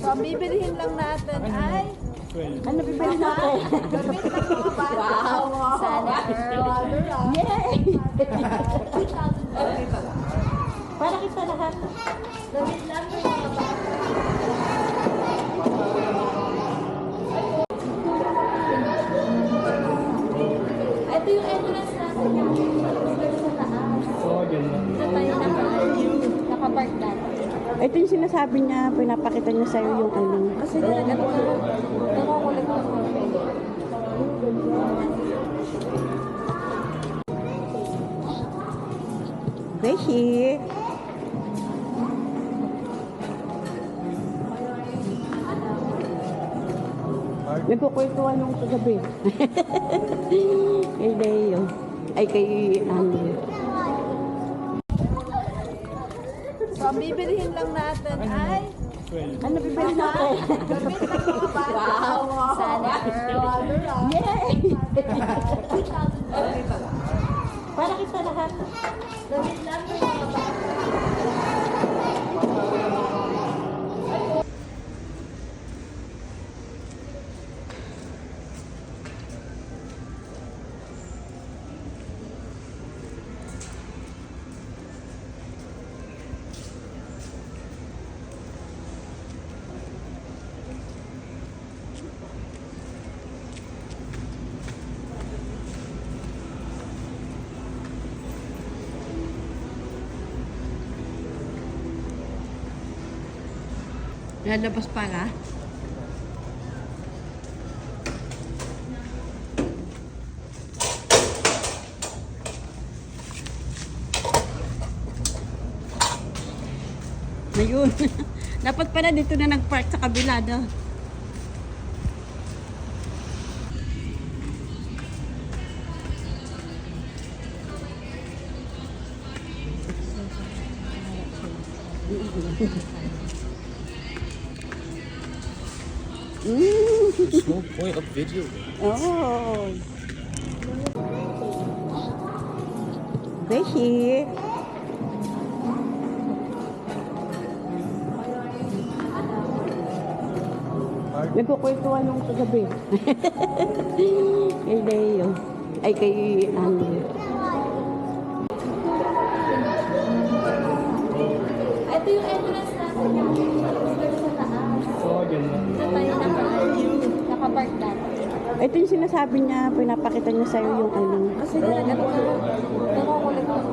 Ang bibilihin lang natin ay... Ano bibilihin natin? Gamit ng mga bata. Wow! Sana. Yay! Para kita lahat. Gamit lang ng mga bata. Ito yung entrance natin. Sa taas. Sa tayo nakapark dati. Ito yung sinasabi niya, pinapakita niya sa'yo yung ano. Kasi talaga nakukulit ako. Beshi! Nagkukwentuhan nung kagabi. Kay Leo. Ay, kay Andrew. So, ang bibilihin lang natin ay... Ano bibilihin natin? Gamit ng mga bata. Wow! Sana. Yay! Para kita lahat. Gamit lang ng mga bata. Lalabas pala. Ayun. Dapat pala dito na nag-park sa kabila, no? There's no point of video. Oh. Beshi. Nagkukwentuhan nung kagabi. Kay Leo. Ay, kay Andrew. Ito yung entrance natin. Sa taas. Sa tayo nakapark dati. Ito yung sinasabi niya, pinapakita niya sa'yo yung ano. Kasi talaga nakukulit ako.